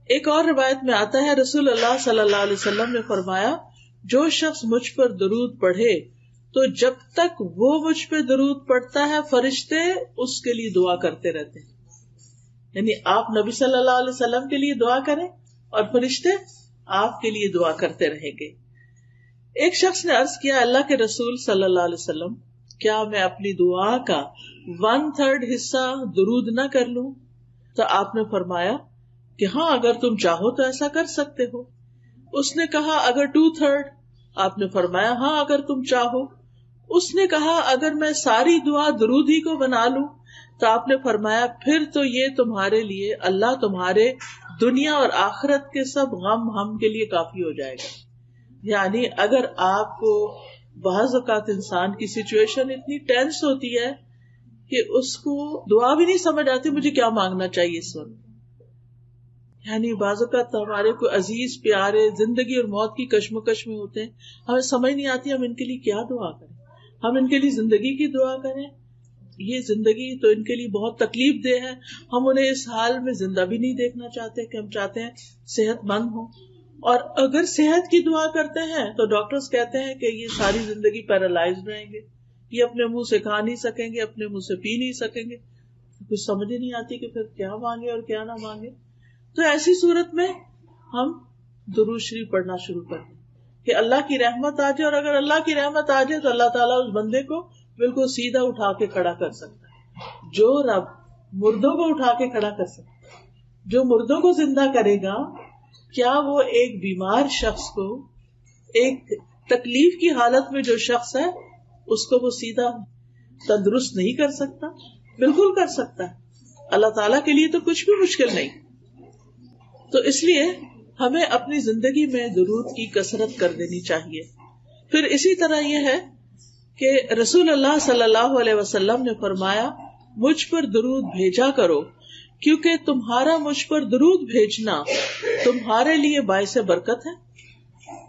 ایک اور روایت میں آتا ہے رسول اللہ صلی اللہ علیہ وسلم نے فرمایا جو شخص مجھ پر درود پڑھے تو جب تک وہ مجھ پہ درود پڑھتا ہے فرشتے اس کے لیے دعا کرتے رہتے ہیں. یعنی آپ نبی صلی اللہ علیہ وسلم کے لیے دعا کریں اور فرشتے آپ کے لیے دعا کرتے رہیں گے. ایک شخص نے عرض کیا اللہ کے رسول صلی اللہ علیہ وسلم کیا میں اپنی دعا کا 1/3 حصہ درود نہ کر لوں؟ تو آپ نے فرمایا کہ ہاں اگر تم چاہو تو ایسا کر سکتے ہو. اس نے کہا اگر 2/3؟ آپ نے فرمایا ہاں اگر تم چاہو. اس نے کہا اگر میں ساری دعا درود ہی کو بنا لوں؟ تو آپ نے فرمایا پھر تو یہ تمہارے لیے اللہ تمہارے دنیا اور آخرت کے سب غم ہم کے لیے کافی ہو جائے گا. یعنی اگر آپ کو بعض اوقات انسان کی سچویشن اتنی ٹینس ہوتی ہے کہ اس کو دعا بھی نہیں سمجھ آتی مجھے کیا مانگنا چاہیے اس وقت. یعنی بعض اوقات ہمارے کوئی عزیز پیارے زندگی اور موت کی کشمکش میں ہوتے ہیں, ہمیں سمجھ نہیں آتی ہم ان کے لیے کیا دعا کریں. ہم ان کے لیے زندگی کی دعا کریں, یہ زندگی تو ان کے لیے بہت تکلیف دہ ہے, ہم انہیں اس حال میں زندہ بھی نہیں دیکھنا چاہتے کہ ہم چاہتے ہیں صحت مند ہوں. اور اگر صحت کی دعا کرتے ہیں تو ڈاکٹرز کہتے ہیں کہ یہ ساری زندگی پیرالائزڈ رہیں گے, یہ اپنے منہ سے کھا نہیں سکیں گے, اپنے منہ سے پی نہیں سکیں گے. کچھ سمجھ ہی نہیں آتی کہ پھر کیا مانگے اور کیا نہ مانگے. تو ایسی صورت میں ہم درود شریف پڑھنا شروع کر دیں کہ اللہ کی رحمت آ جائے, اور اگر اللہ کی رحمت آ جائے تو اللہ تعالیٰ اس بندے کو بالکل سیدھا اٹھا کے کھڑا کر سکتا ہے. جو رب مردوں کو اٹھا کے کھڑا کر سکتا ہے, جو مردوں کو زندہ کرے گا, کیا وہ ایک بیمار شخص کو, ایک تکلیف کی حالت میں جو شخص ہے اس کو وہ سیدھا تندرست نہیں کر سکتا؟ بالکل کر سکتا ہے. اللہ تعالیٰ کے لیے تو کچھ بھی مشکل نہیں. تو اس لیے ہمیں اپنی زندگی میں درود کی کثرت کر دینی چاہیے. پھر اسی طرح یہ ہے کہ رسول اللہ صلی اللہ علیہ وسلم نے فرمایا مجھ پر درود بھیجا کرو کیونکہ تمہارا مجھ پر درود بھیجنا تمہارے لیے باعث برکت ہے,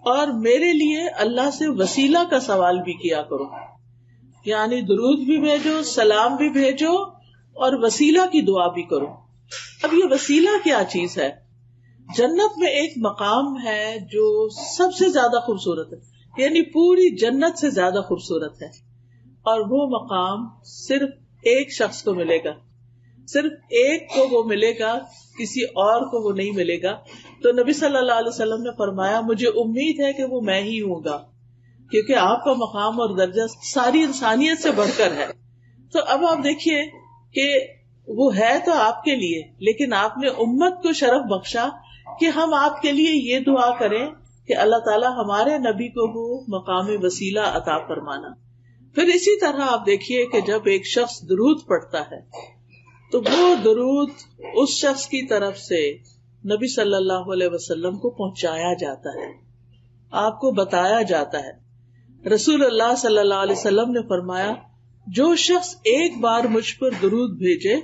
اور میرے لیے اللہ سے وسیلہ کا سوال بھی کیا کرو. یعنی درود بھی بھیجو, سلام بھی بھیجو, اور وسیلہ کی دعا بھی کرو. اب یہ وسیلہ کیا چیز ہے؟ جنت میں ایک مقام ہے جو سب سے زیادہ خوبصورت ہے, یعنی پوری جنت سے زیادہ خوبصورت ہے, اور وہ مقام صرف ایک شخص کو ملے گا, صرف ایک کو وہ ملے گا, کسی اور کو وہ نہیں ملے گا. تو نبی صلی اللہ علیہ وسلم نے فرمایا مجھے امید ہے کہ وہ میں ہی ہوں گا, کیونکہ آپ کا مقام اور درجہ ساری انسانیت سے بڑھ کر ہے. تو اب آپ دیکھیے کہ وہ ہے تو آپ کے لیے, لیکن آپ نے امت کو شرف بخشا کہ ہم آپ کے لیے یہ دعا کریں کہ اللہ تعالیٰ ہمارے نبی کو وہ مقام وسیلہ عطا فرمانا. پھر اسی طرح آپ دیکھیے کہ جب ایک شخص درود پڑھتا ہے تو وہ درود اس شخص کی طرف سے نبی صلی اللہ علیہ وسلم کو پہنچایا جاتا ہے, آپ کو بتایا جاتا ہے. رسول اللہ صلی اللہ علیہ وسلم نے فرمایا جو شخص ایک بار مجھ پر درود بھیجے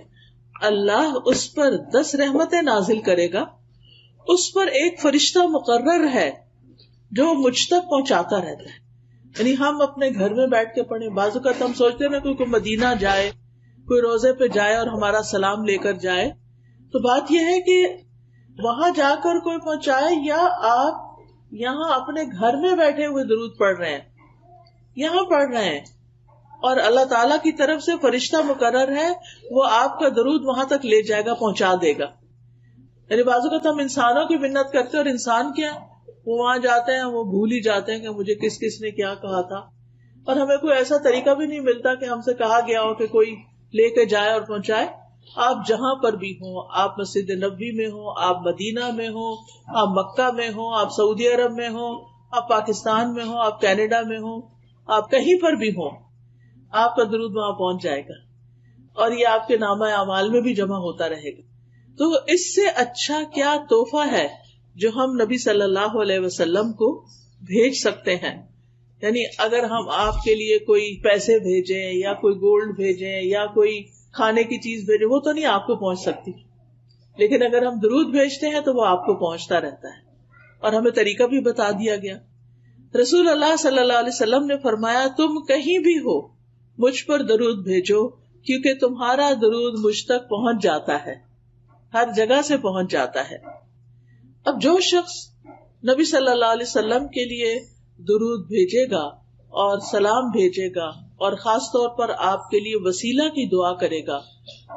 اللہ اس پر 10 رحمتیں نازل کرے گا. اس پر ایک فرشتہ مقرر ہے جو مجھ تک پہنچاتا رہتا ہے. یعنی ہم اپنے گھر میں بیٹھ کے پڑھیں, بعض اوقات ہم سوچتے ہیں نا کوئی مدینہ جائے, کوئی روزے پہ جائے اور ہمارا سلام لے کر جائے, تو بات یہ ہے کہ وہاں جا کر کوئی پہنچائے یا آپ یہاں اپنے گھر میں بیٹھے ہوئے درود پڑھ رہے ہیں, یہاں پڑھ رہے ہیں, اور اللہ تعالیٰ کی طرف سے فرشتہ مقرر ہے وہ آپ کا درود وہاں تک لے جائے گا, پہنچا دے گا. یعنی بعض اوقات ہم انسانوں کی منت کرتے ہیں, اور انسان کیا وہ وہاں جاتے ہیں وہ بھول ہی جاتے ہیں کہ مجھے کس کس نے کیا کہا تھا, اور ہمیں کوئی ایسا طریقہ بھی نہیں ملتا کہ ہم سے کہا گیا ہو کہ کوئی لے کے جائے اور پہنچائے. آپ جہاں پر بھی ہوں, آپ مسجد نبوی میں ہوں, آپ مدینہ میں ہوں, آپ مکہ میں ہوں, آپ سعودی عرب میں ہوں, آپ پاکستان میں ہوں, آپ کینیڈا میں ہوں, آپ کہیں پر بھی ہوں, آپ کا درود وہاں پہنچ جائے گا, اور یہ آپ کے نامہ اعمال میں بھی جمع ہوتا رہے گا. تو اس سے اچھا کیا تحفہ ہے جو ہم نبی صلی اللہ علیہ وسلم کو بھیج سکتے ہیں. یعنی اگر ہم آپ کے لیے کوئی پیسے بھیجیں یا کوئی گولڈ بھیجیں یا کوئی کھانے کی چیز بھیجیں, وہ تو نہیں آپ کو پہنچ سکتی, لیکن اگر ہم درود بھیجتے ہیں تو وہ آپ کو پہنچتا رہتا ہے, اور ہمیں طریقہ بھی بتا دیا گیا. رسول اللہ صلی اللہ علیہ وسلم نے فرمایا تم کہیں بھی ہو مجھ پر درود بھیجو کیونکہ تمہارا درود مجھ تک پہنچ جاتا ہے, ہر جگہ سے پہنچ جاتا ہے. اب جو شخص نبی صلی اللہ علیہ وسلم کے لیے درود بھیجے گا اور سلام بھیجے گا اور خاص طور پر آپ کے لیے وسیلہ کی دعا کرے گا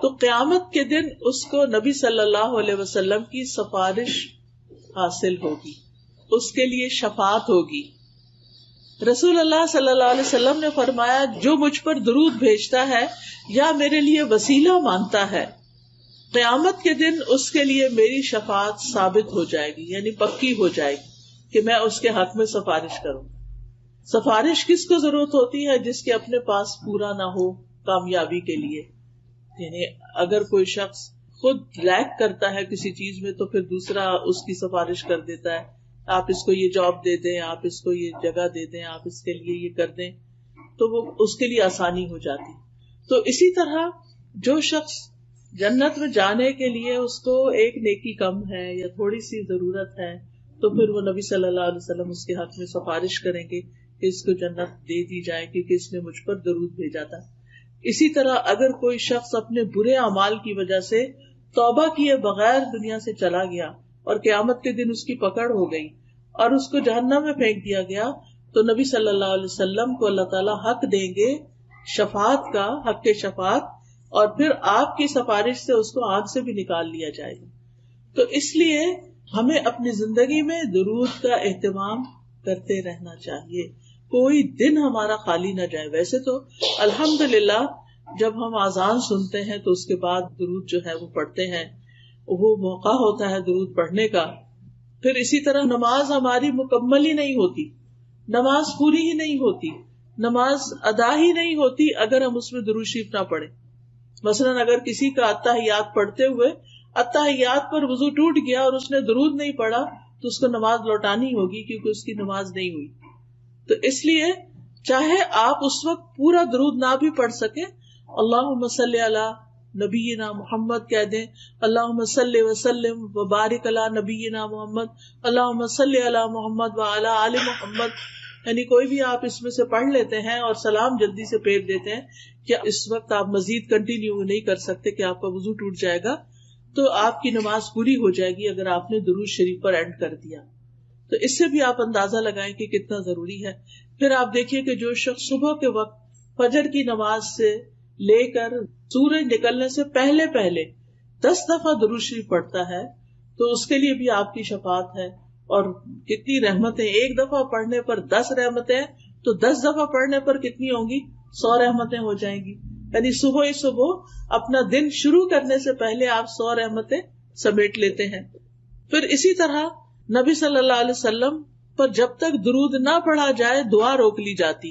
تو قیامت کے دن اس کو نبی صلی اللہ علیہ وسلم کی سفارش حاصل ہوگی، اس کے لیے شفاعت ہوگی. رسول اللہ صلی اللہ علیہ وسلم نے فرمایا جو مجھ پر درود بھیجتا ہے یا میرے لیے وسیلہ مانگتا ہے قیامت کے دن اس کے لیے میری شفاعت ثابت ہو جائے گی، یعنی پکی ہو جائے گی کہ میں اس کے حق میں سفارش کروں. سفارش کس کو ضرورت ہوتی ہے؟ جس کے اپنے پاس پورا نہ ہو کامیابی کے لیے. یعنی اگر کوئی شخص خود لیک کرتا ہے کسی چیز میں تو پھر دوسرا اس کی سفارش کر دیتا ہے، آپ اس کو یہ جاب دے دیں، آپ اس کو یہ جگہ دے دیں، آپ اس کے لیے یہ کر دیں، تو وہ اس کے لیے آسانی ہو جاتی. تو اسی طرح جو شخص جنت میں جانے کے لیے اس کو ایک نیکی کم ہے یا تھوڑی سی ضرورت ہے تو پھر وہ نبی صلی اللہ علیہ وسلم اس کے حق میں سفارش کریں گے کہ اس کو جنت دے دی جائے کیونکہ اس نے مجھ پر درود بھیجا تھا. اسی طرح اگر کوئی شخص اپنے برے اعمال کی وجہ سے توبہ کیے بغیر دنیا سے چلا گیا اور قیامت کے دن اس کی پکڑ ہو گئی اور اس کو جہنم میں پھینک دیا گیا تو نبی صلی اللہ علیہ وسلم کو اللہ تعالیٰ حق دیں گے شفاعت کا، حق کے شفاعت، اور پھر آپ کی سفارش سے اس کو آگ سے بھی نکال لیا جائے گا. تو اس لیے ہمیں اپنی زندگی میں درود کا اہتمام کرتے رہنا چاہیے، کوئی دن ہمارا خالی نہ جائے. ویسے تو الحمدللہ جب ہم اذان سنتے ہیں تو اس کے بعد درود جو ہے وہ پڑھتے ہیں، وہ موقع ہوتا ہے درود پڑھنے کا. پھر اسی طرح نماز ہماری مکمل ہی نہیں ہوتی، نماز پوری ہی نہیں ہوتی، نماز ادا ہی نہیں ہوتی اگر ہم اس میں درود شریف نہ پڑھیں. مثلاً اگر کسی کا اتحیات پڑھتے ہوئے اتحیات پر وضو ٹوٹ گیا اور اس نے درود نہیں پڑھا تو اس کو نماز لوٹانی ہوگی کیونکہ اس کی نماز نہیں ہوئی. تو اس لیے چاہے آپ اس وقت پورا درود نہ بھی پڑھ سکیں، اللہم صلی علی نبینا محمد کہہ دیں، اللہم صلی وسلم وبارک علی نبینا محمد، اللہم صلی علی محمد وعلی آل محمد. یعنی کوئی بھی آپ اس میں سے پڑھ لیتے ہیں اور سلام جلدی سے پھیر دیتے ہیں کہ اس وقت آپ مزید کنٹینیو نہیں کر سکتے کہ آپ کا وضو ٹوٹ جائے گا، تو آپ کی نماز پوری ہو جائے گی اگر آپ نے درود شریف پر اینڈ کر دیا. تو اس سے بھی آپ اندازہ لگائیں کہ کتنا ضروری ہے. پھر آپ دیکھیے کہ جو شخص صبح کے وقت فجر کی نماز سے لے کر سورج نکلنے سے پہلے 10 دفعہ درود شریف پڑھتا ہے تو اس کے لیے بھی آپ کی شفاعت ہے. اور کتنی رحمتیں، ایک دفعہ پڑھنے پر 10 رحمتیں، تو 10 دفعہ پڑھنے پر کتنی ہوں گی؟ 100 رحمتیں ہو جائیں گی. یعنی صبح ہی صبح اپنا دن شروع کرنے سے پہلے آپ 100 رحمتیں سمیٹ لیتے ہیں. پھر اسی طرح نبی صلی اللہ علیہ وسلم پر جب تک درود نہ پڑھا جائے دعا روک لی جاتی.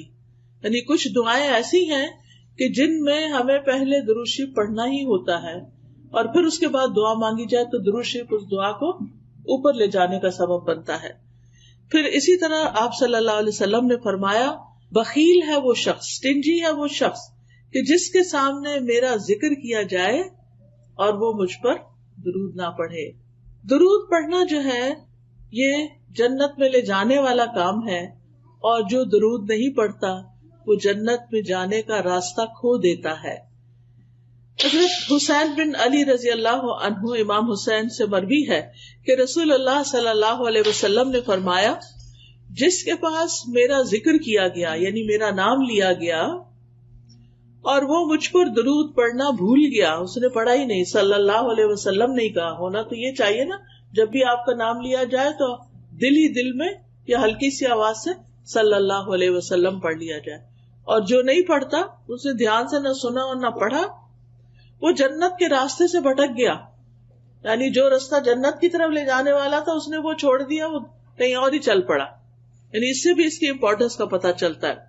یعنی کچھ دعائیں ایسی ہیں کہ جن میں ہمیں پہلے درود شریف پڑھنا ہی ہوتا ہے اور پھر اس کے بعد دعا مانگی جائے تو درود شریف اس دعا کو اوپر لے جانے کا سبب بنتا ہے. پھر اسی طرح آپ صلی اللہ علیہ وسلم نے فرمایا بخیل ہے وہ شخص، سٹنجی ہے وہ شخص کہ جس کے سامنے میرا ذکر کیا جائے اور وہ مجھ پر درود نہ پڑھے. درود پڑھنا جو ہے یہ جنت میں لے جانے والا کام ہے، اور جو درود نہیں پڑھتا وہ جنت میں جانے کا راستہ کھو دیتا ہے. حضرت حسین بن علی رضی اللہ عنہ امام حسین سے مروی ہے کہ رسول اللہ صلی اللہ علیہ وسلم نے فرمایا جس کے پاس میرا ذکر کیا گیا یعنی میرا نام لیا گیا اور وہ مجھ پر درود پڑھنا بھول گیا، اس نے پڑھا ہی نہیں، صلی اللہ علیہ وسلم نہیں کہا. ہونا تو یہ چاہیے نا، جب بھی آپ کا نام لیا جائے تو دل ہی دل میں یا ہلکی سی آواز سے صلی اللہ علیہ وسلم پڑھ لیا جائے. اور جو نہیں پڑھتا، اس نے دھیان سے نہ سنا اور نہ پڑھا، وہ جنت کے راستے سے بھٹک گیا. یعنی جو راستہ جنت کی طرف لے جانے والا تھا اس نے وہ چھوڑ دیا، وہ کہیں اور ہی چل پڑا. یعنی اس سے بھی اس کی امپورٹنس کا پتہ چلتا ہے.